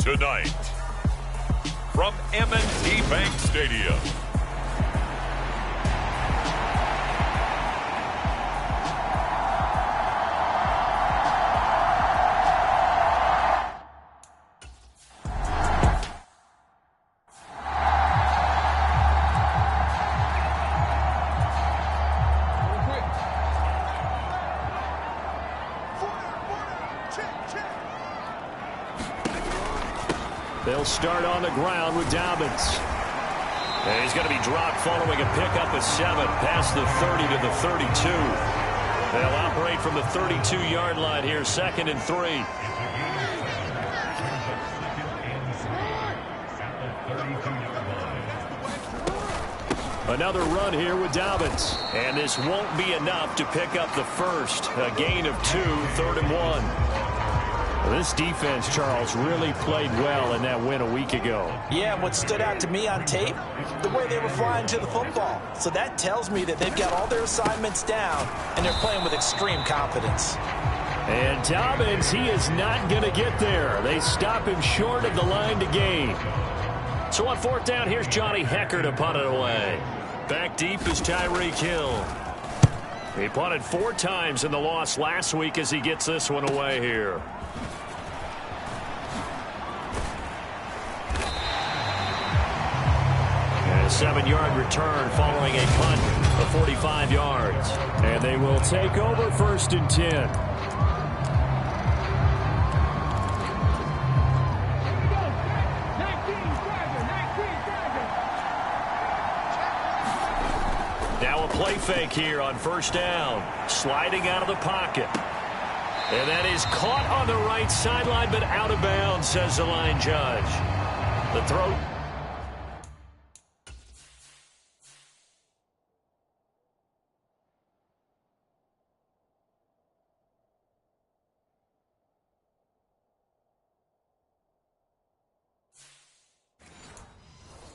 Tonight, from M&T Bank Stadium. They'll start on the ground with Dobbins. And he's going to be dropped following a pickup of 7 past the 30 to the 32. They'll operate from the 32-yard line here, 2nd and 3. Another run here with Dobbins. And this won't be enough to pick up the first. A gain of 2, 3rd and 1. This defense, Charles, really played well in that win a week ago. Yeah, what stood out to me on tape, the way they were flying to the football. So that tells me that they've got all their assignments down, and they're playing with extreme confidence. And Dobbins, he is not going to get there. They stop him short of the line to gain. So on 4th down, here's Johnny Hekker to punt it away. Back deep is Tyreek Hill. He punted 4 times in the loss last week as he gets this one away here. A 7-yard return following a punt of 45 yards. And they will take over 1st and 10. Now a play fake here on 1st down. Sliding out of the pocket. And that is caught on the right sideline, but out of bounds, says the line judge. The throw.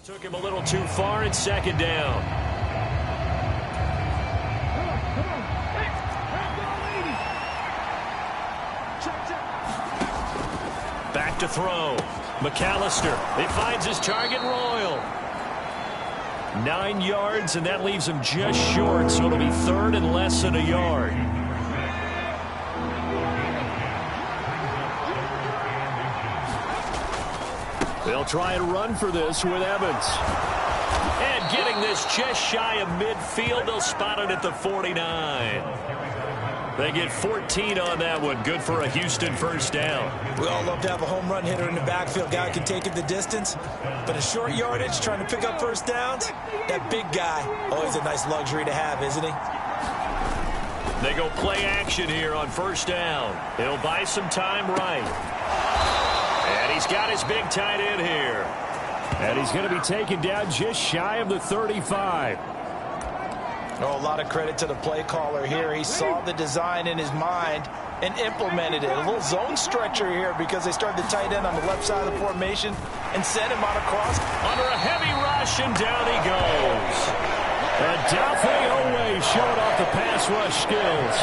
Took him a little too far in 2nd down. Back to throw. McAllister. He finds his target, Royal. 9 yards, and that leaves him just short, so it'll be 3rd and less than a yard. They'll try and run for this with Evans. And getting this just shy of midfield, they'll spot it at the 49. They get 14 on that one. Good for a Houston 1st down. We all love to have a home run hitter in the backfield. Guy can take it the distance. But a short yardage, trying to pick up 1st downs, that big guy, always a nice luxury to have, isn't he? They go play action here on 1st down. He'll buy some time right. And he's got his big tight end here. And he's going to be taken down just shy of the 35. Oh, a lot of credit to the play caller here. He saw the design in his mind and implemented it. A little zone stretcher here because they started the tight end on the left side of the formation and sent him on across. Under a heavy rush, and down he goes. Odafe Oweh showing off the pass rush skills.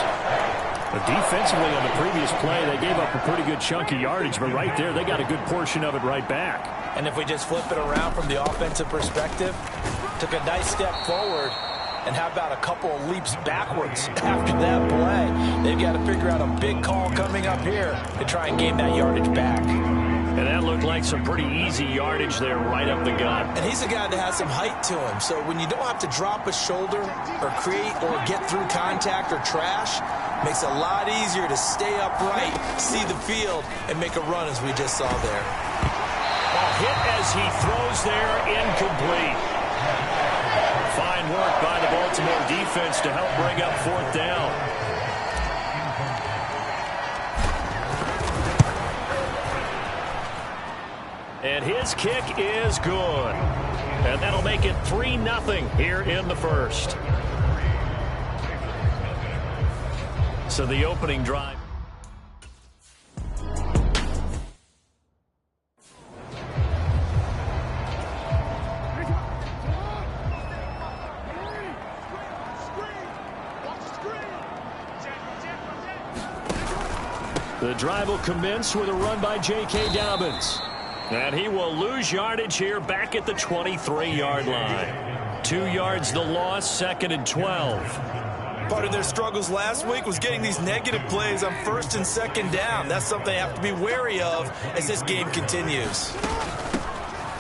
But defensively on the previous play, they gave up a pretty good chunk of yardage, but right there, they got a good portion of it right back. And if we just flip it around from the offensive perspective, took a nice step forward, and how about a couple of leaps backwards after that play? They've got to figure out a big call coming up here to try and gain that yardage back. And that looked like some pretty easy yardage there right up the gut. And he's a guy that has some height to him, so when you don't have to drop a shoulder or create or get through contact or trash, makes it a lot easier to stay upright, see the field, and make a run as we just saw there. A hit as he throws there, incomplete. Fine work by the Baltimore defense to help bring up 4th down. And his kick is good. And that'll make it 3-0 here in the 1st. So the opening drive. The drive will commence with a run by J.K. Dobbins. And he will lose yardage here back at the 23-yard line. 2 yards the loss, 2nd and 12. Part of their struggles last week was getting these negative plays on 1st and 2nd down. That's something they have to be wary of as this game continues.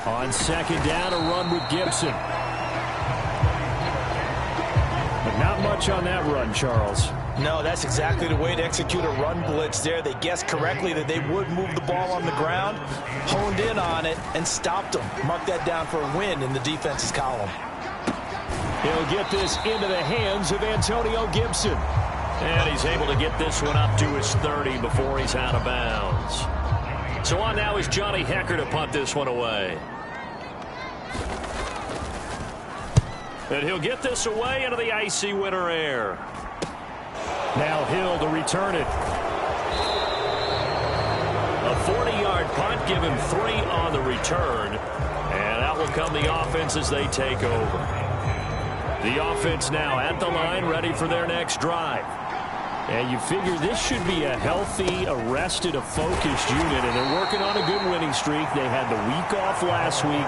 On 2nd down, a run with Gibson. But not much on that run, Charles. No, that's exactly the way to execute a run blitz there. They guessed correctly that they would move the ball on the ground, honed in on it, and stopped them. Mark that down for a win in the defense's column. He'll get this into the hands of Antonio Gibson. And he's able to get this one up to his 30 before he's out of bounds. So on now is Johnny Hekker to punt this one away. And he'll get this away into the icy winter air. Now Hill to return it. A 40-yard punt, give him 3 on the return. And out will come the offense as they take over. The offense now at the line, ready for their next drive. And you figure this should be a healthy, arrested, a focused unit, and they're working on a good winning streak. They had the week off last week.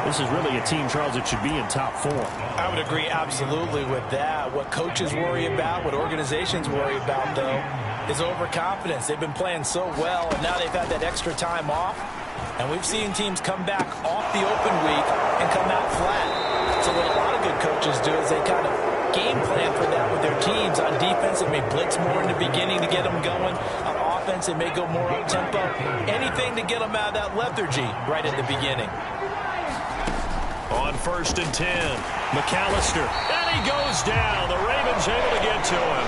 This is really a team, Charles, that should be in top form. I would agree absolutely with that. What coaches worry about, what organizations worry about, though, is overconfidence. They've been playing so well, and now they've had that extra time off. And we've seen teams come back off the open week and come out flat. So what a lot of good coaches do is they kind of game plan for that with their teams. On defense, they may blitz more in the beginning to get them going. On offense, they may go more up-tempo. Anything to get them out of that lethargy right at the beginning. On 1st and 10, McAllister. And he goes down. The Ravens able to get to him.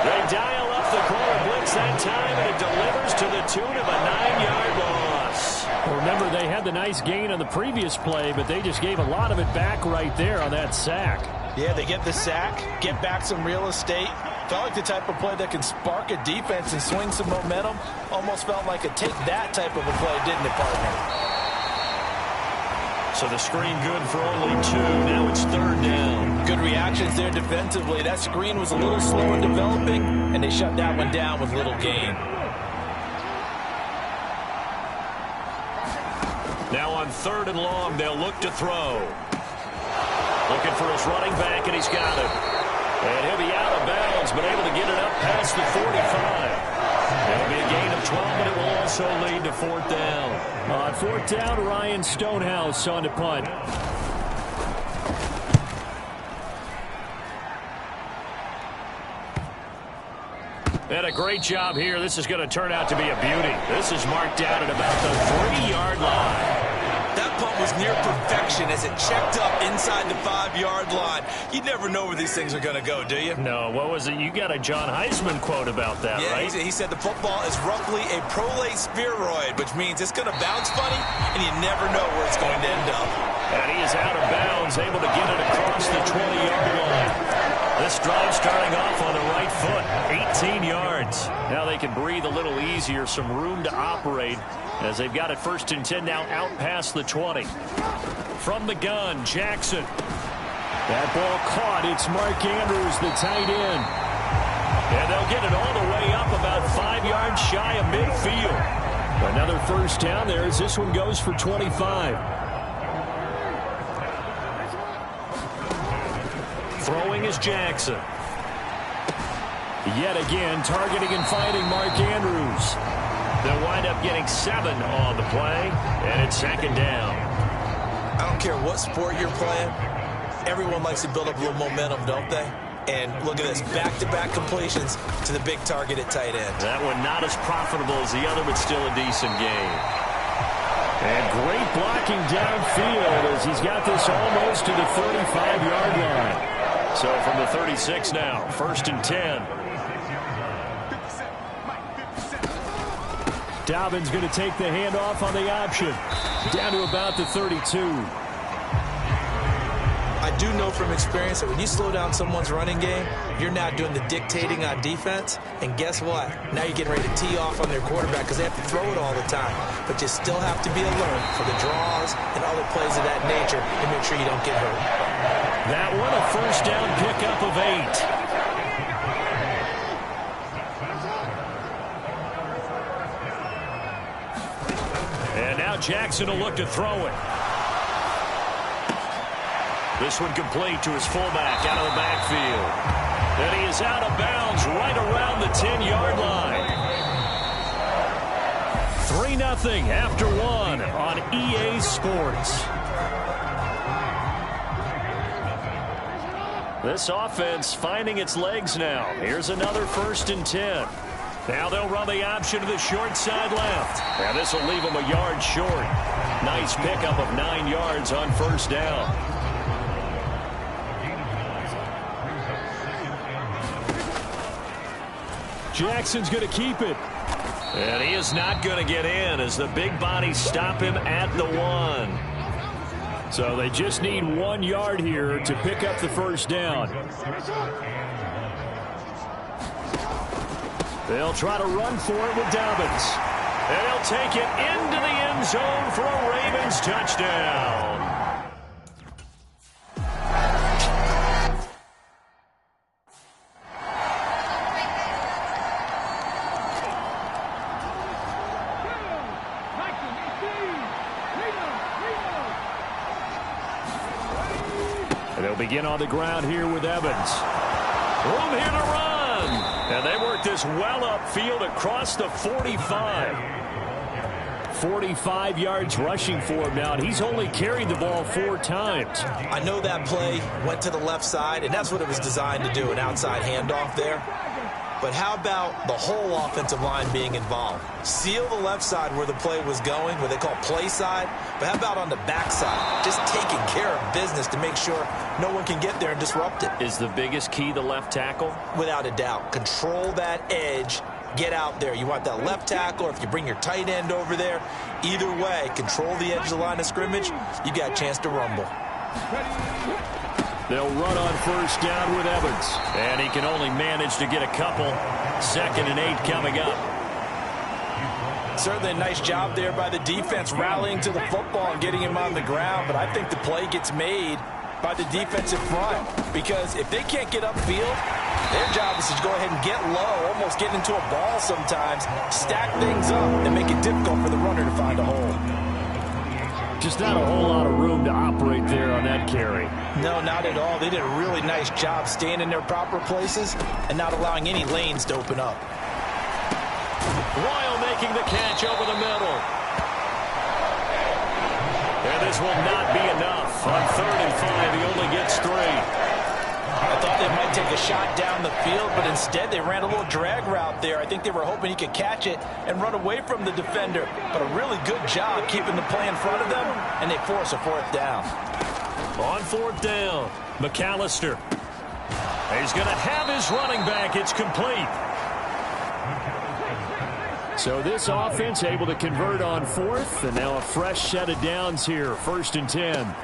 They dial up the corner blitz that time, and it delivers to the tune of a 9-yard loss. Remember, they had the nice gain on the previous play, but they just gave a lot of it back right there on that sack. Yeah, they get the sack, get back some real estate. Felt like the type of play that can spark a defense and swing some momentum. Almost felt like a take that type of a play, didn't it, partner? So the screen good for only 2. Now it's 3rd down. Good reactions there defensively. That screen was a little slow in developing, and they shut that one down with little gain. Now on 3rd and long, they'll look to throw. Looking for his running back, and he's got it. And he'll be out of bounds, but able to get it up past the 45. It'll be a gain of 12, but it will also lead to 4th down. On 4th down, Ryan Stonehouse on the punt. And a great job here. This is going to turn out to be a beauty. This is marked out at about the 3-yard line. That punt was near perfection as it checked up inside the 5-yard line. You never know where these things are going to go, do you? No, what was it? You got a John Heisman quote about that, yeah, right? He said the football is roughly a prolate spheroid, which means it's going to bounce funny, and you never know where it's going to end up. And he is out of bounds, able to get it across the 20-yard line. This drive starting off on the right foot, 18 yards. Now they can breathe a little easier, some room to operate as they've got it 1st and 10 now out past the 20. From the gun, Jackson. That ball caught. It's Mark Andrews, the tight end. And they'll get it all the way up about 5 yards shy of midfield. Another 1st down there as this one goes for 25. Throwing is Jackson. Yet again, targeting and fighting Mark Andrews. They'll wind up getting 7 on the play, and it's 2nd down. I don't care what sport you're playing. Everyone likes to build up a little momentum, don't they? And look at this, back-to-back completions to the big target at tight end. That one not as profitable as the other, but still a decent game. And great blocking downfield as he's got this almost to the 35-yard line. So from the 36 now, 1st and 10. Dobbins going to take the handoff on the option. Down to about the 32. I do know from experience that when you slow down someone's running game, you're now doing the dictating on defense. And guess what? Now you're getting ready to tee off on their quarterback because they have to throw it all the time. But you still have to be alert for the draws and other plays of that nature to make sure you don't get hurt. That one a 1st down pickup of 8. And now Jackson will look to throw it. This one complete to his fullback out of the backfield. And he is out of bounds right around the 10-yard line. 3-0 after one on EA Sports. This offense finding its legs now. Here's another 1st and 10. Now they'll run the option to the short side left. And this will leave them a yard short. Nice pickup of 9 yards on 1st down. Jackson's going to keep it. And he is not going to get in as the big bodies stop him at the 1. So they just need 1 yard here to pick up the 1st down. They'll try to run for it with Dobbins. And he'll take it into the end zone for a Ravens touchdown. And they'll begin on the ground here with Evans. Room here to run. And they work this well upfield across the 45. 45 yards rushing for him now, and he's only carried the ball 4 times. I know that play went to the left side, and that's what it was designed to do, an outside handoff there. But how about the whole offensive line being involved? Seal the left side where the play was going, what they call play side. But how about on the back side? Just taking care of business to make sure no one can get there and disrupt it. Is the biggest key the left tackle? Without a doubt. Control that edge. Get out there. You want that left tackle, or if you bring your tight end over there, either way, control the edge of the line of scrimmage, you got a chance to rumble. They'll run on 1st down with Evans. And he can only manage to get a couple. 2nd and 8 coming up. Certainly a nice job there by the defense rallying to the football and getting him on the ground, but I think the play gets made by the defensive front, because if they can't get upfield, their job is to go ahead and get low, almost get into a ball sometimes, stack things up, and make it difficult for the runner to find a hole. Just not a whole lot of room to operate there on that carry. No, not at all. They did a really nice job staying in their proper places and not allowing any lanes to open up. Royal making the catch over the middle. And this will not be enough. On 3rd and 5, he only gets 3. I thought they might take a shot down the field, but instead they ran a little drag route there. I think they were hoping he could catch it and run away from the defender. But a really good job keeping the play in front of them, and they force a 4th down. On 4th down, McAllister. He's going to have his running back. It's complete. So this offense able to convert on 4th, and now a fresh set of downs here. 1st and 10.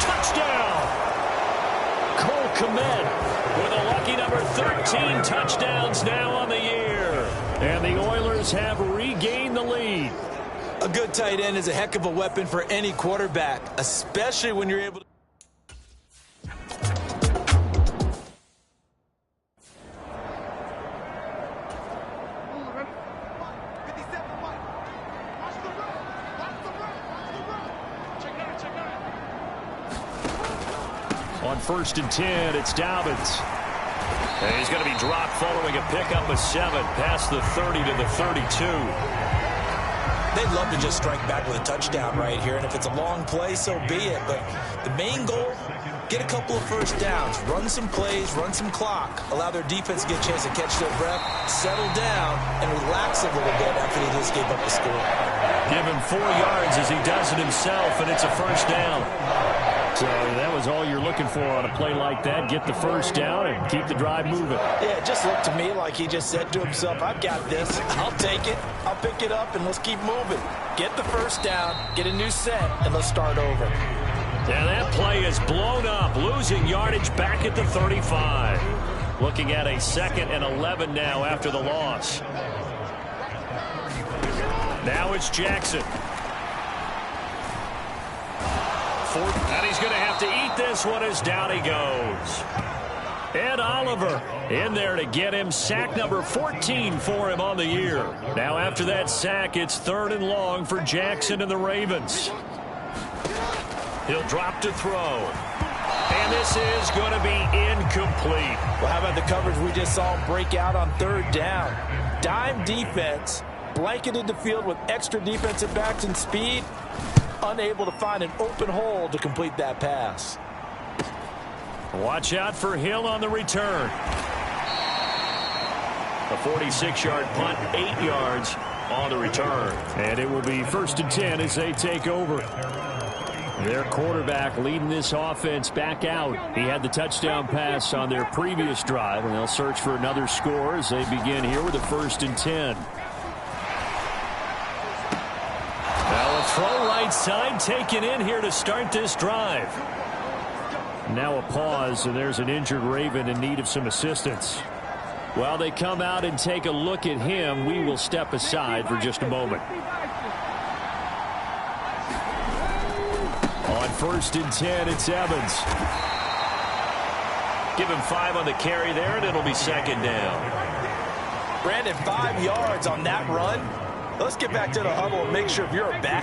Touchdown! Cole Kmet with a lucky number 13 touchdowns now on the year. And the Oilers have regained the lead. A good tight end is a heck of a weapon for any quarterback, especially when you're able to. On 1st and 10, it's Dobbins. And he's going to be dropped following a pickup of 7 past the 30 to the 32. They'd love to just strike back with a touchdown right here, and if it's a long play, so be it. But the main goal, get a couple of 1st downs, run some plays, run some clock, allow their defense to get a chance to catch their breath, settle down, and relax a little bit after they just gave up the score. Give him 4 yards as he does it himself, and it's a 1st down. So that was all you're looking for on a play like that. Get the 1st down and keep the drive moving. Yeah, it just looked to me like he just said to himself, I've got this. I'll take it. I'll pick it up, and let's keep moving. Get the 1st down, get a new set, and let's start over. Yeah, that play is blown up, losing yardage back at the 35. Looking at a 2nd and 11 now after the loss. Now it's Jackson. And he's going to have to eat this one as down he goes. Ed Oliver in there to get him sack number 14 for him on the year. Now after that sack, it's 3rd and long for Jackson and the Ravens. He'll drop to throw. And this is going to be incomplete. Well, how about the coverage we just saw break out on 3rd down? Dime defense, blanketed the field with extra defensive backs and speed, unable to find an open hole to complete that pass. Watch out for Hill on the return. A 46-yard punt, 8 yards on the return. And it will be 1st and 10 as they take over. Their quarterback leading this offense back out. He had the touchdown pass on their previous drive, and they'll search for another score as they begin here with a 1st and 10. Now a throw right side taken in here to start this drive. Now a pause, and there's an injured Raven in need of some assistance. While they come out and take a look at him, we will step aside for just a moment. On 1st and 10, it's Evans. Give him 5 on the carry there, and it'll be 2nd down. Brandon, 5 yards on that run. Let's get back to the huddle and make sure if you're a back,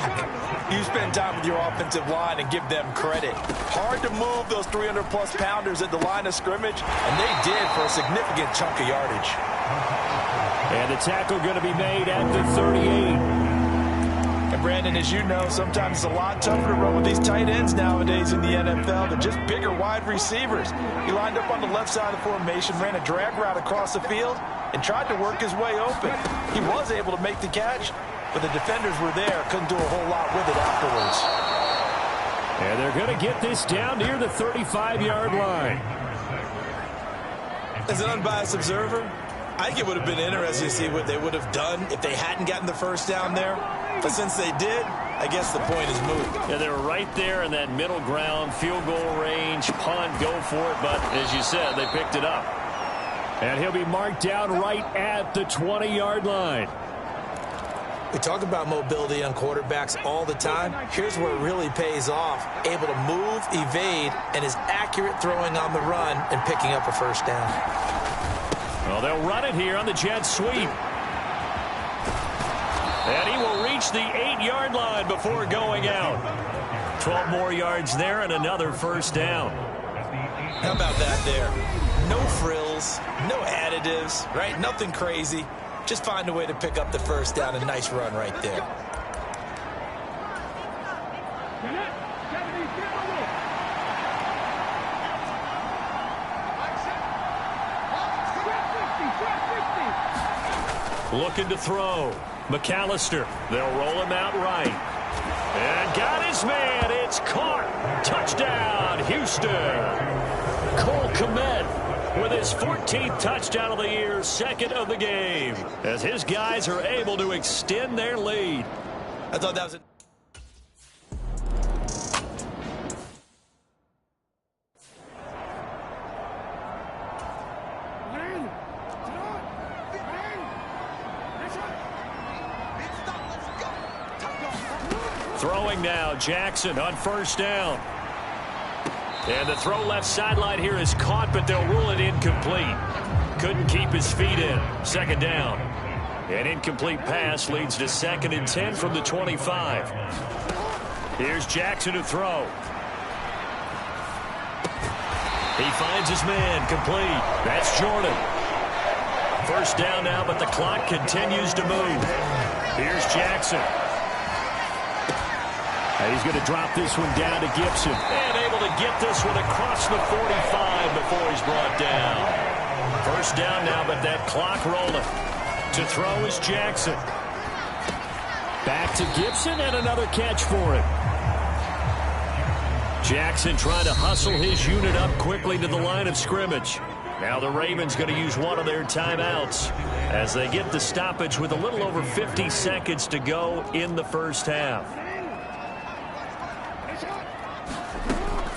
you spend time with your offensive line and give them credit. Hard to move those 300-plus pounders at the line of scrimmage, and they did for a significant chunk of yardage. And the tackle going to be made at the 38. And Brandon, as you know, sometimes it's a lot tougher to run with these tight ends nowadays in the NFL than just bigger wide receivers. He lined up on the left side of the formation, ran a drag route across the field, and tried to work his way open. He was able to make the catch, but the defenders were there, couldn't do a whole lot with it afterwards. And they're going to get this down near the 35-yard line. As an unbiased observer, I think it would have been interesting to see what they would have done if they hadn't gotten the 1st down there. But since they did, I guess the point is moot. Yeah, they were right there in that middle ground, field goal range, punt, go for it. But as you said, they picked it up. And he'll be marked down right at the 20-yard line. We talk about mobility on quarterbacks all the time. Here's where it really pays off. Able to move, evade, and is accurate throwing on the run and picking up a 1st down. Well, they'll run it here on the jet sweep. And he will reach the 8-yard line before going out. 12 more yards there and another 1st down. How about that there? No frills, no additives, right? Nothing crazy. Just find a way to pick up the 1st down. A nice run right there. Looking to throw. McAllister. They'll roll him out right. And got his man. It's caught. Touchdown, Houston. Cole Kmet with his 14th touchdown of the year, 2nd of the game, as his guys are able to extend their lead. I thought that was it. Throwing now, Jackson on 1st down. And the throw left sideline here is caught, but they'll rule it incomplete. Couldn't keep his feet in. 2nd down. An incomplete pass leads to 2nd and 10 from the 25. Here's Jackson to throw. He finds his man, complete. That's Jordan. 1st down now, but the clock continues to move. Here's Jackson. He's going to drop this one down to Gibson. And able to get this one across the 45 before he's brought down. 1st down now, but that clock rolling. To throw is Jackson. Back to Gibson, and another catch for him. Jackson trying to hustle his unit up quickly to the line of scrimmage. Now the Ravens going to use one of their timeouts as they get the stoppage with a little over 50 seconds to go in the 1st half.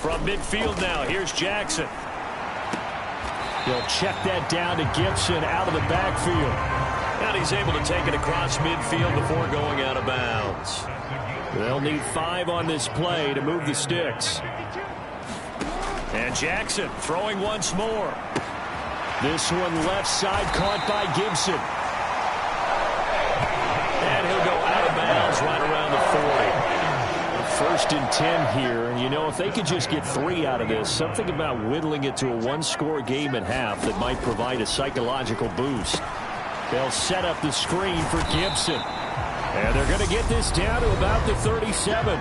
From midfield now, here's Jackson. He'll check that down to Gibson out of the backfield. And he's able to take it across midfield before going out of bounds. They'll need 5 on this play to move the sticks. And Jackson throwing once more. This one left side caught by Gibson. And he'll go out of bounds right around the 40. 1st and 10 here. And, you know, if they could just get 3 out of this, something about whittling it to a one-score game at half that might provide a psychological boost. They'll set up the screen for Gibson. And they're going to get this down to about the 37.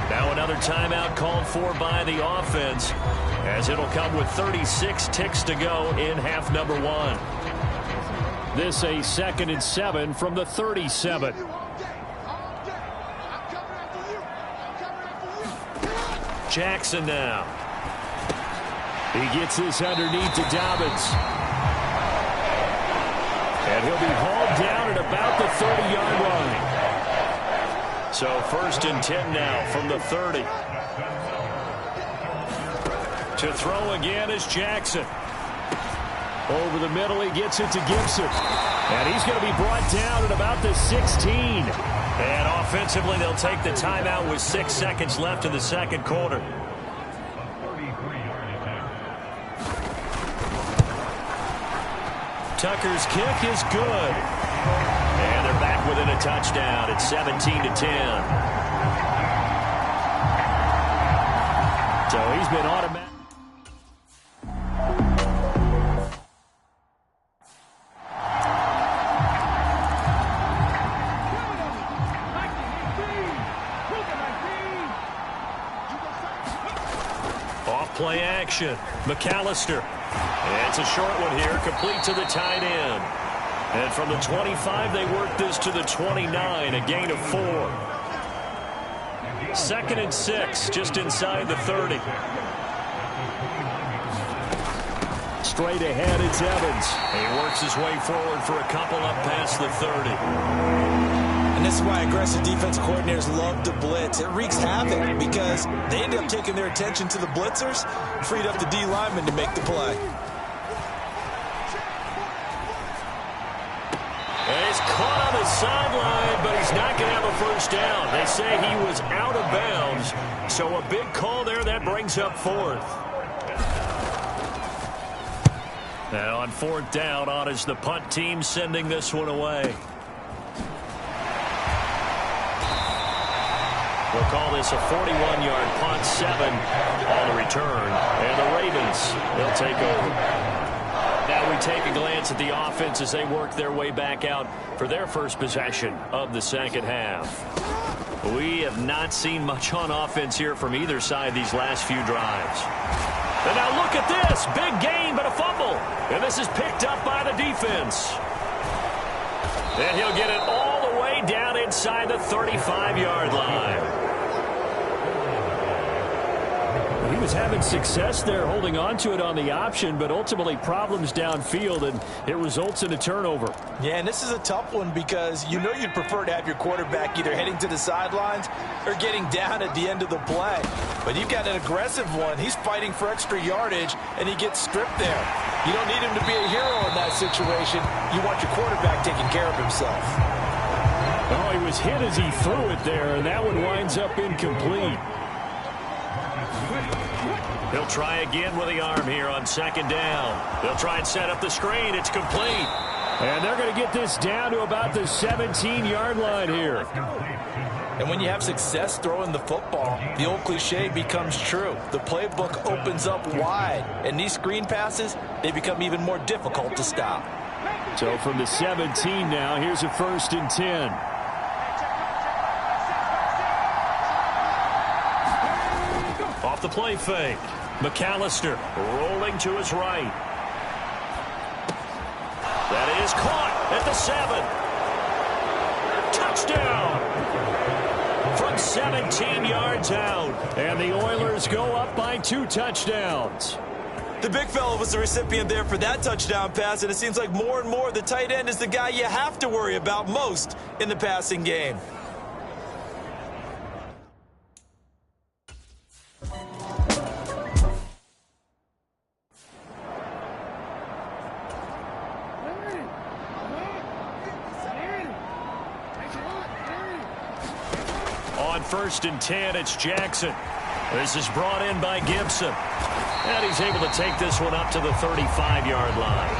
Now another timeout called for by the offense, as it'll come with 36 ticks to go in half number 1. This a 2nd and 7 from the 37. Jackson now. He gets this underneath to Dobbins. And he'll be hauled down at about the 30-yard line. So 1st and 10 now from the 30. To throw again is Jackson. Over the middle, he gets it to Gibson. And he's going to be brought down at about the 16. And offensively, they'll take the timeout with 6 seconds left in the second quarter. Tucker's kick is good. And they're back within a touchdown at 17-10. So he's been automatic. Off-play action. McAllister. And it's a short one here, complete to the tight end. And from the 25, they work this to the 29, a gain of 4. 2nd and 6, just inside the 30. Straight ahead, it's Evans. He works his way forward for a couple up past the 30. And this is why aggressive defense coordinators love to blitz. It wreaks havoc because they end up taking their attention to the blitzers, freed up the D lineman to make the play. And he's caught on the sideline, but he's not going to have a first down. They say he was out of bounds, so a big call there that brings up 4th. Now on 4th down, on is the punt team sending this one away. We'll call this a 41-yard punt, 7 on the return. And the Ravens, they'll take over. Now we take a glance at the offense as they work their way back out for their first possession of the second half. We have not seen much on offense here from either side these last few drives. And now look at this. Big gain, but a fumble. And this is picked up by the defense. And he'll get it all the way down inside the 35-yard line. He was having success there holding on to it on the option, but ultimately problems downfield, and it results in a turnover. Yeah, and this is a tough one because you know you'd prefer to have your quarterback either heading to the sidelines or getting down at the end of the play. But you've got an aggressive one. He's fighting for extra yardage, and he gets stripped there. You don't need him to be a hero in that situation. You want your quarterback taking care of himself. Oh, he was hit as he threw it there, and that one winds up incomplete. He'll try again with the arm here on 2nd down. They'll try and set up the screen. It's complete. And they're going to get this down to about the 17-yard line here. And when you have success throwing the football, the old cliche becomes true. The playbook opens up wide. And these screen passes, they become even more difficult to stop. So from the 17 now, here's a 1st and 10. Off the play fake. McAllister rolling to his right. That is caught at the 7. Touchdown. From 17 yards out. And the Oilers go up by 2 touchdowns. The big fella was the recipient there for that touchdown pass, and it seems like more and more the tight end is the guy you have to worry about most in the passing game. On 1st and 10, it's Jackson. This is brought in by Gibson. And he's able to take this one up to the 35-yard line.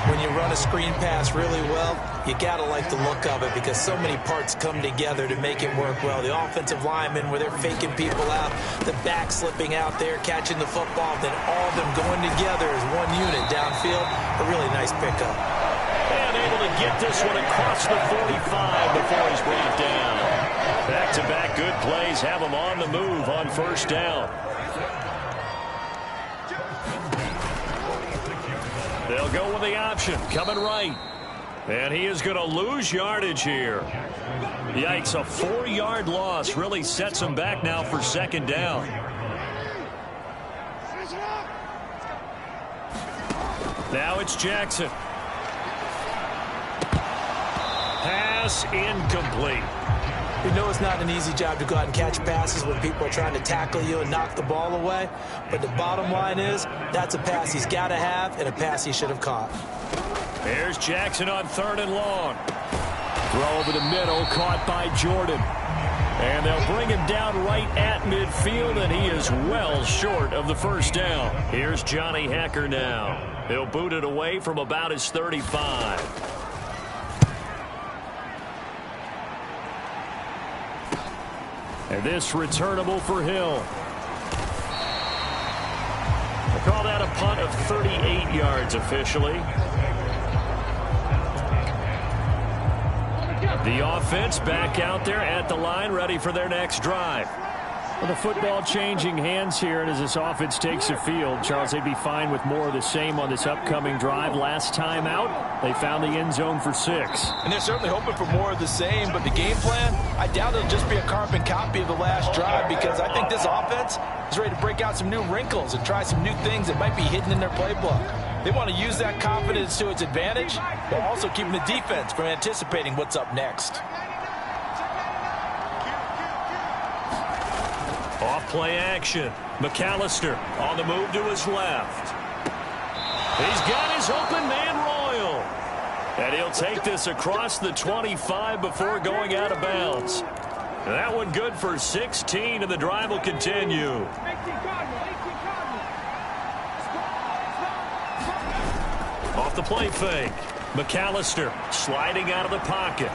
When you run a screen pass really well, you got to like the look of it because so many parts come together to make it work well. The offensive linemen, where they're faking people out, the back slipping out there, catching the football, then all of them going together as one unit downfield. A really nice pickup. And able to get this one across the 45 before he's brought down. Back-to-back good plays have him on the move on first down. They'll go with the option, coming right. And he is going to lose yardage here. Yikes, a 4-yard loss really sets him back now for second down. Now it's Jackson. Pass incomplete. You know it's not an easy job to go out and catch passes when people are trying to tackle you and knock the ball away. But the bottom line is, that's a pass he's got to have and a pass he should have caught. There's Jackson on 3rd and long. Throw over the middle, caught by Jordan. And they'll bring him down right at midfield, and he is well short of the first down. Here's Johnny Hekker now. He'll boot it away from about his 35. And this returnable for Hill. They call that a punt of 38 yards officially. The offense back out there at the line, ready for their next drive. Well, the football changing hands here, and as this offense takes the field, Charles, they'd be fine with more of the same on this upcoming drive. Last time out, they found the end zone for 6. And they're certainly hoping for more of the same, but the game plan, I doubt it'll just be a carbon copy of the last drive because I think this offense is ready to break out some new wrinkles and try some new things that might be hidden in their playbook. They want to use that confidence to its advantage while also keeping the defense from anticipating what's up next. Off play action. McAllister on the move to his left. He's got his open man Royal. And he'll take this across the 25 before going out of bounds. That one good for 16, and the drive will continue. Off the play fake. McAllister sliding out of the pocket.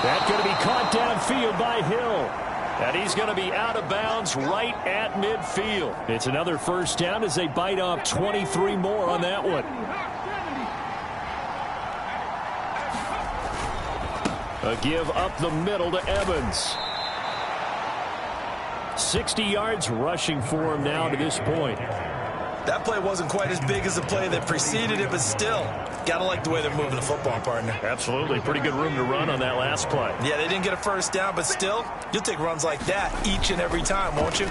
That's going to be caught downfield by Hill. And he's going to be out of bounds right at midfield. It's another first down as they bite off 23 more on that one. A give up the middle to Evans. 60 yards rushing for him now to this point. That play wasn't quite as big as the play that preceded it, but still, got to like the way they're moving the football, partner. Absolutely. Pretty good room to run on that last play. Yeah, they didn't get a first down, but still, you'll take runs like that each and every time, won't you?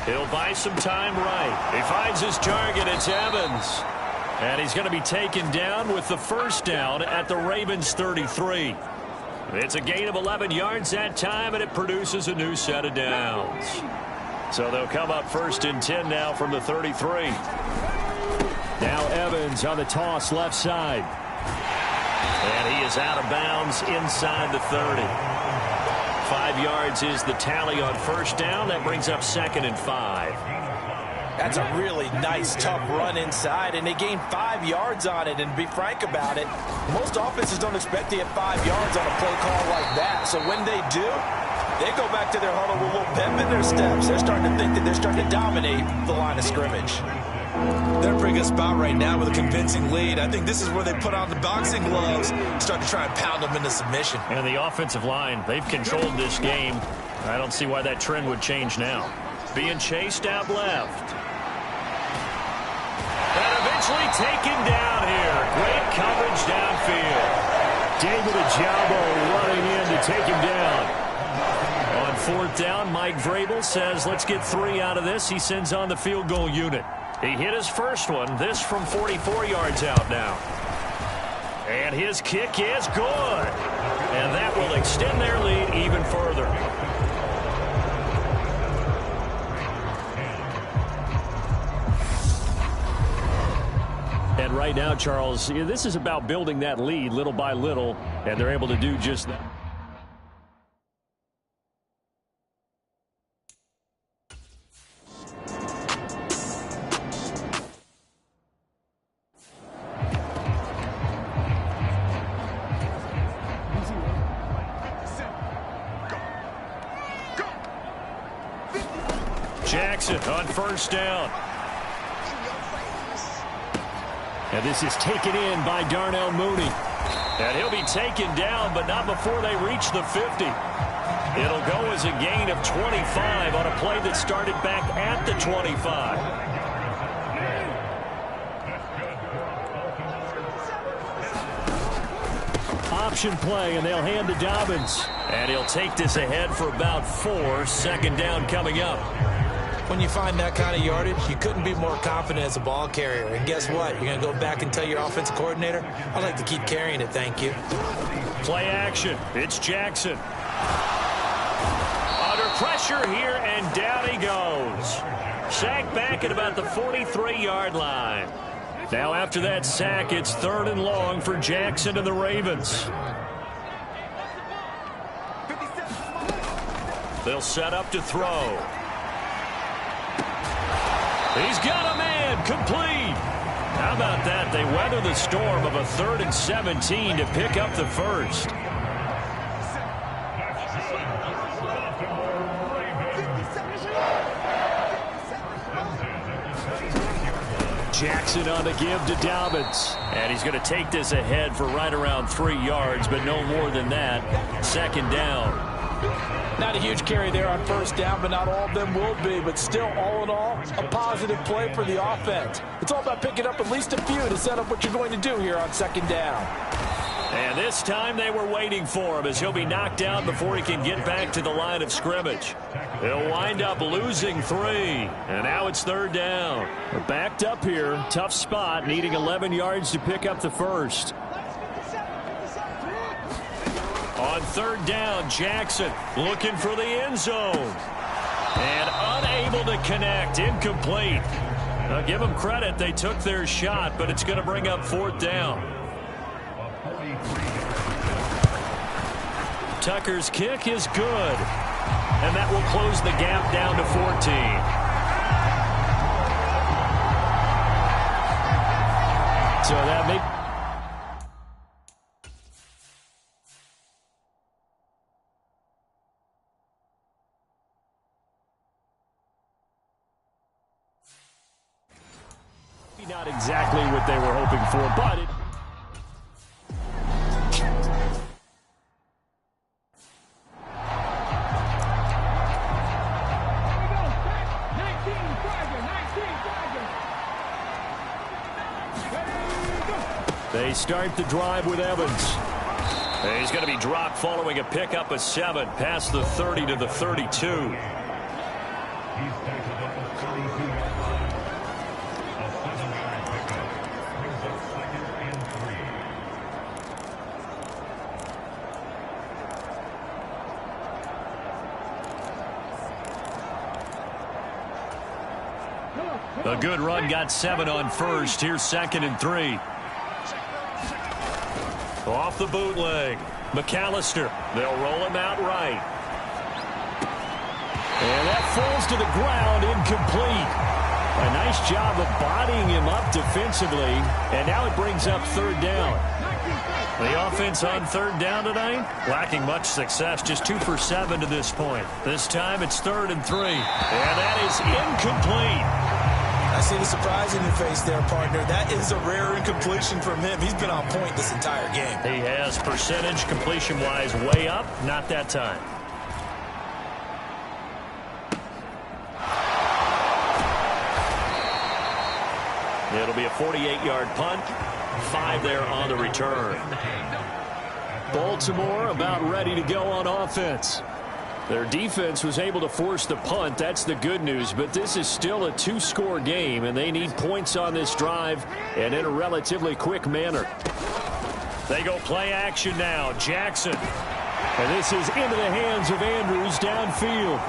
He'll buy some time right. He finds his target. It's Evans. And he's going to be taken down with the first down at the Ravens 33. It's a gain of 11 yards that time, and it produces a new set of downs. So they'll come up 1st and 10 now from the 33. Now Evans on the toss left side. And he is out of bounds inside the 30. 5 yards is the tally on first down. That brings up 2nd and 5. That's a really nice, tough run inside, and they gained 5 yards on it. And to be frank about it, most offenses don't expect to get 5 yards on a play call like that. So when they do, they go back to their huddle with a little pep in their steps. They're starting to think that they're starting to dominate the line of scrimmage. They're in a pretty good spot right now with a convincing lead. I think this is where they put on the boxing gloves, start to try and pound them into submission. And the offensive line, they've controlled this game. I don't see why that trend would change now. Being chased out left. And eventually taken down here. Great coverage downfield. David Ojabo running in to take him down. On 4th down, Mike Vrabel says, let's get 3 out of this. He sends on the field goal unit. He hit his first one. This from 44 yards out now. And his kick is good. And that will extend their lead even further. And right now, Charles, this is about building that lead little by little, and they're able to do just that. Jackson on first down. And this is taken in by Darnell Mooney. And he'll be taken down, but not before they reach the 50. It'll go as a gain of 25 on a play that started back at the 25. Option play, and they'll hand to Dobbins. And he'll take this ahead for about 4. Second down coming up. When you find that kind of yardage, you couldn't be more confident as a ball carrier. And guess what? You're going to go back and tell your offensive coordinator, I'd like to keep carrying it, thank you. Play action. It's Jackson. Under pressure here, and down he goes. Sacked back at about the 43-yard line. Now after that sack, it's 3rd and long for Jackson and the Ravens. They'll set up to throw. He's got a man, complete. How about that? They weather the storm of a 3rd and 17 to pick up the first. Jackson on the give to Dobbins. And he's going to take this ahead for right around 3 yards, but no more than that. Second down. Not a huge carry there on first down, but not all of them will be. But still, all in all, a positive play for the offense. It's all about picking up at least a few to set up what you're going to do here on second down. And this time they were waiting for him as he'll be knocked down before he can get back to the line of scrimmage. He'll wind up losing 3. And now it's 3rd down. We're backed up here. Tough spot, needing 11 yards to pick up the first. On 3rd down, Jackson looking for the end zone. And unable to connect. Incomplete. Now give them credit. They took their shot, but it's going to bring up 4th down. Tucker's kick is good. And that will close the gap down to 14. So that may... Not exactly what they were hoping for, but it... They start the drive with Evans. He's going to be dropped following a pickup of 7 past the 30 to the 32. A good run, got 7 on first. Here's 2nd and 3. Off the bootleg. McAllister. They'll roll him out right. And that falls to the ground, incomplete. A nice job of bodying him up defensively. And now it brings up 3rd down. The offense on 3rd down tonight, lacking much success, just 2 for 7 to this point. This time it's 3rd and 3. And that is incomplete. I see the surprise in your face there, partner. That is a rare incompletion from him. He's been on point this entire game. He has percentage completion-wise way up. Not that time. It'll be a 48-yard punt. 5 there on the return. Baltimore about ready to go on offense. Their defense was able to force the punt. That's the good news. But this is still a 2-score game, and they need points on this drive and in a relatively quick manner. They go play action now. Jackson. And this is into the hands of Andrews downfield.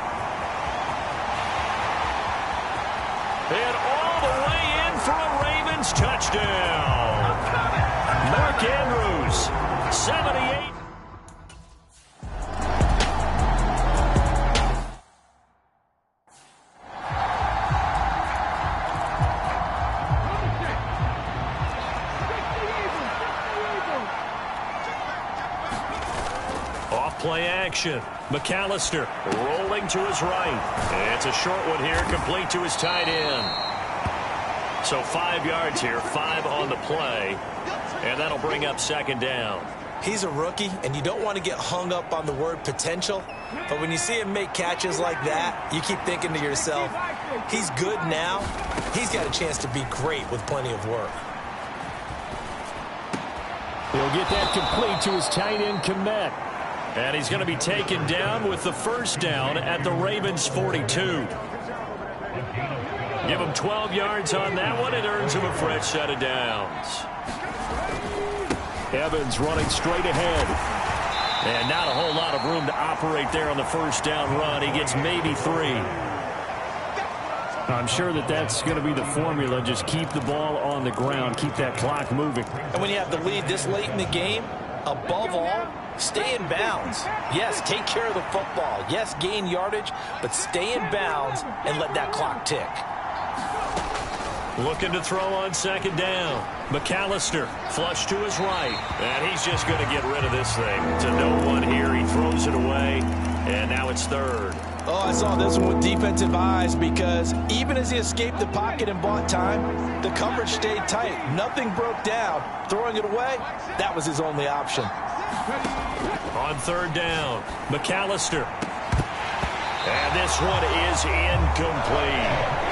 And all the way in for a Ravens touchdown. Mark Andrews, 78. action. McAllister rolling to his right. It's a short one here, complete to his tight end. So 5 yards here, 5 on the play, and that'll bring up second down. He's a rookie, and you don't want to get hung up on the word potential. But when you see him make catches like that, you keep thinking to yourself, he's good now. He's got a chance to be great with plenty of work. He'll get that complete to his tight end, Kmet. And he's going to be taken down with the first down at the Ravens' 42. Give him 12 yards on that one. It earns him a fresh set of downs. Evans running straight ahead. And not a whole lot of room to operate there on the first down run. He gets maybe 3. I'm sure that that's going to be the formula. Just keep the ball on the ground. Keep that clock moving. And when you have the lead this late in the game, above all, stay in bounds. Yes, take care of the football. Yes, gain yardage, but stay in bounds and let that clock tick. Looking to throw on second down. McAllister flush to his right. And he's just going to get rid of this thing. To no one here. He throws it away. And now it's third. Oh, I saw this one with defensive eyes because even as he escaped the pocket and bought time, the coverage stayed tight. Nothing broke down. Throwing it away, that was his only option. On third down, McAllister. And this one is incomplete.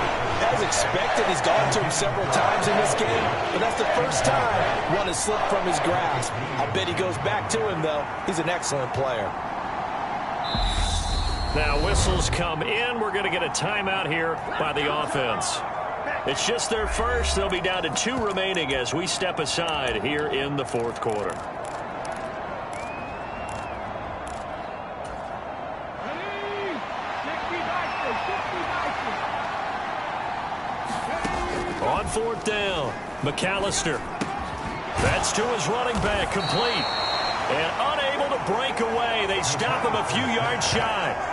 As expected, he's gone to him several times in this game, but that's the first time one has slipped from his grasp. I bet he goes back to him, though. He's an excellent player. Now whistles come in. We're going to get a timeout here by the offense. It's just their first. They'll be down to 2 remaining as we step aside here in the fourth quarter. On fourth down, McAllister. That's to his running back, complete. And unable to break away. They stop him a few yards shy.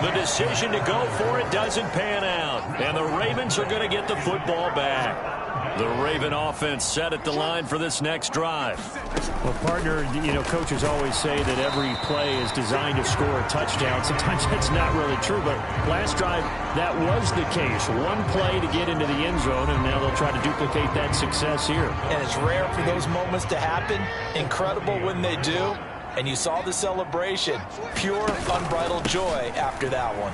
The decision to go for it doesn't pan out. And the Ravens are going to get the football back. The Raven offense set at the line for this next drive. Well, partner, coaches always say that every play is designed to score a touchdown. Sometimes that's not really true, but last drive, that was the case. One play to get into the end zone, and now they'll try to duplicate that success here. And it's rare for those moments to happen. Incredible when they do. And you saw the celebration. Pure, unbridled joy after that one.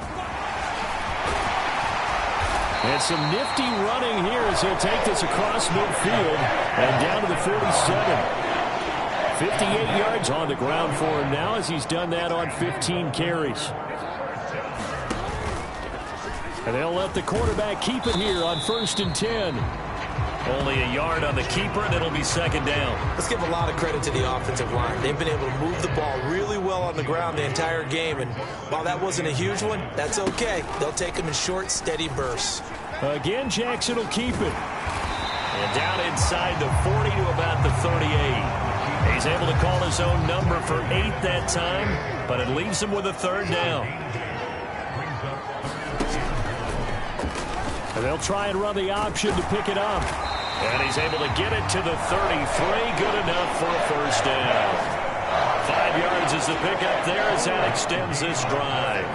And some nifty running here as he'll take this across midfield and down to the 47. 58 yards on the ground for him now as he's done that on 15 carries. And they'll let the quarterback keep it here on 1st and 10. Only a yard on the keeper, and it'll be second down. Let's give a lot of credit to the offensive line. They've been able to move the ball really well on the ground the entire game, and while that wasn't a huge one, that's okay. They'll take them in short, steady bursts. Again, Jackson will keep it. And down inside the 40 to about the 38. He's able to call his own number for 8 that time, but it leaves him with a third down. And they'll try and run the option to pick it up. And he's able to get it to the 33. Good enough for a first down. 5 yards is the pickup there as that extends this drive.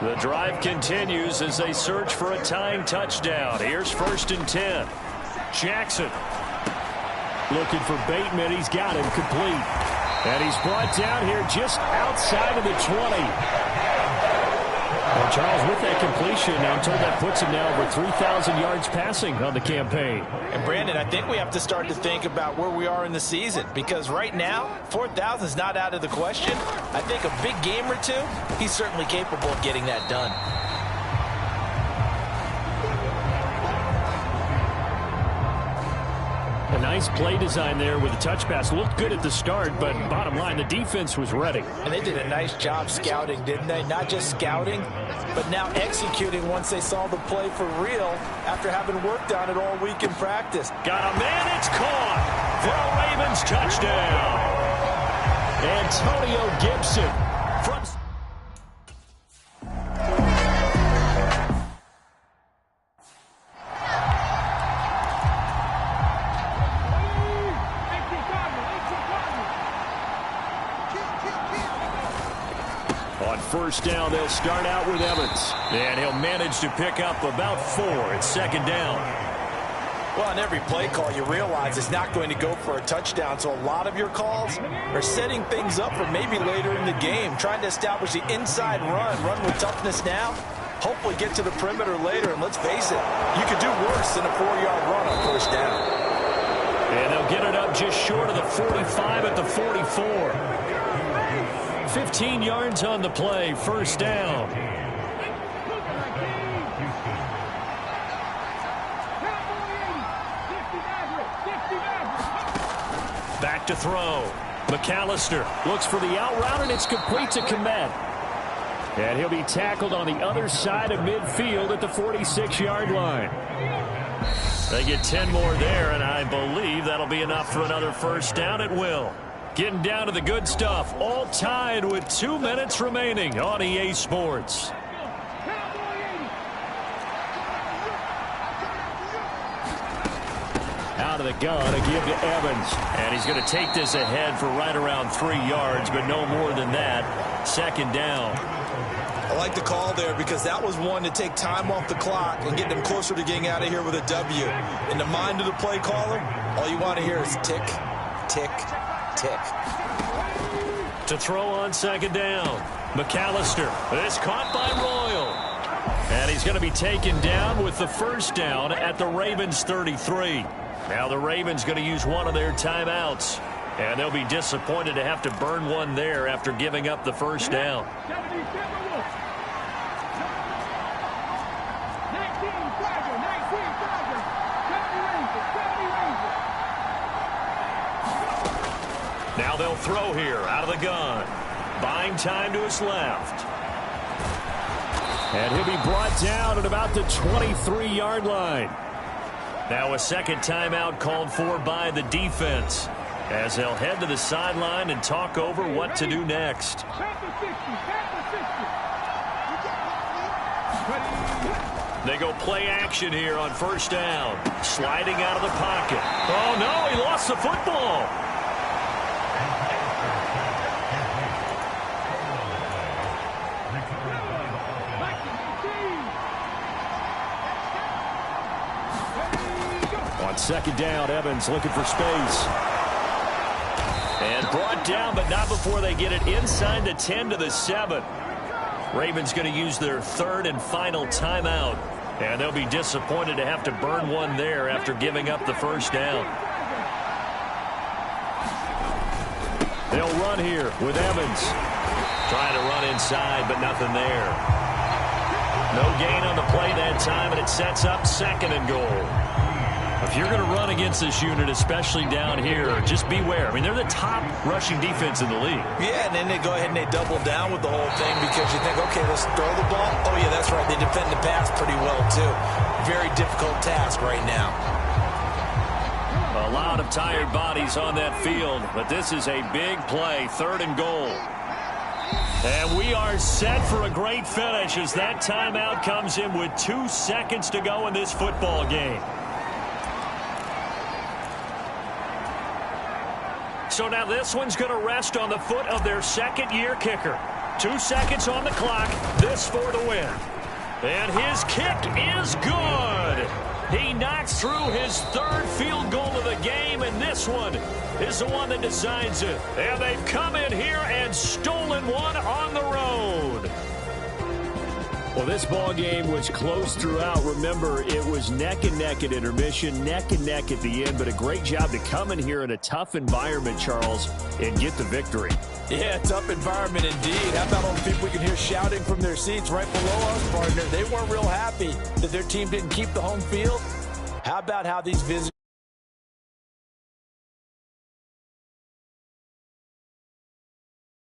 The drive continues as they search for a tying touchdown. Here's 1st and 10. Jackson. Looking for Bateman. He's got him complete. And he's brought down here just outside of the 20. Well, Charles, with that completion, I'm told that puts him now over 3,000 yards passing on the campaign. And, Brandon, I think we have to start to think about where we are in the season because right now, 4,000 is not out of the question. I think a big game or two, he's certainly capable of getting that done. A nice play design there with a touch pass. Looked good at the start, but bottom line, the defense was ready. And they did a nice job scouting, didn't they? Not just scouting, but now executing once they saw the play for real after having worked on it all week in practice. Got a man, it's caught for a Ravens touchdown. Antonio Gibson from... first down. They'll start out with Evans. And he'll manage to pick up about 4 at second down. Well, on every play call, you realize it's not going to go for a touchdown. So a lot of your calls are setting things up for maybe later in the game, trying to establish the inside run with toughness now, hopefully get to the perimeter later. And let's face it, you could do worse than a 4-yard run on first down. And they'll get it up just short of the 45 at the 44. 15 yards on the play, first down. Back to throw. McAllister looks for the out route, and it's complete to Kmet. And he'll be tackled on the other side of midfield at the 46-yard line. They get 10 more there, and I believe that'll be enough for another first down. It will. Getting down to the good stuff, all tied with 2 minutes remaining on EA Sports. Out of the gun, a give to Evans. And he's going to take this ahead for right around 3 yards, but no more than that. Second down. I like the call there because that was one to take time off the clock and get them closer to getting out of here with a W. In the mind of the play caller, all you want to hear is tick, tick, tick. To throw on second down. McAllister is caught by Royal. And he's going to be taken down with the first down at the Ravens 33. Now the Ravens going to use one of their timeouts. And they'll be disappointed to have to burn one there after giving up the first down. Now they'll throw here out of the gun. Buying time to his left. And he'll be brought down at about the 23-yard line. Now a second timeout called for by the defense as they'll head to the sideline and talk over what to do next. They go play action here on first down. Sliding out of the pocket. Oh, no, he lost the football. On second down, Evans looking for space. And brought down, but not before they get it inside the 10 to the 7. Ravens going to use their third and final timeout. And they'll be disappointed to have to burn one there after giving up the first down. They'll run here with Evans. Trying to run inside, but nothing there. No gain on the play that time, and it sets up second and goal. If you're going to run against this unit, especially down here, just beware. I mean, they're the top rushing defense in the league. Yeah, and then they go ahead and they double down with the whole thing because you think, okay, let's throw the ball. Oh, yeah, that's right. They defend the pass pretty well, too. Very difficult task right now. A lot of tired bodies on that field, but this is a big play, third and goal. And we are set for a great finish as that timeout comes in with 2 seconds to go in this football game. So now this one's going to rest on the foot of their second-year kicker. 2 seconds on the clock. This for the win. And his kick is good. He knocks through his third field goal of the game, and this one is the one that decides it. And they've come in here and stolen one on the road. Well, this ball game was close throughout. Remember, it was neck and neck at intermission, neck and neck at the end, but a great job to come in here in a tough environment, Charles, and get the victory. Yeah, tough environment indeed. How about all the people we can hear shouting from their seats right below us, partner? They weren't real happy that their team didn't keep the home field. How about how these visitors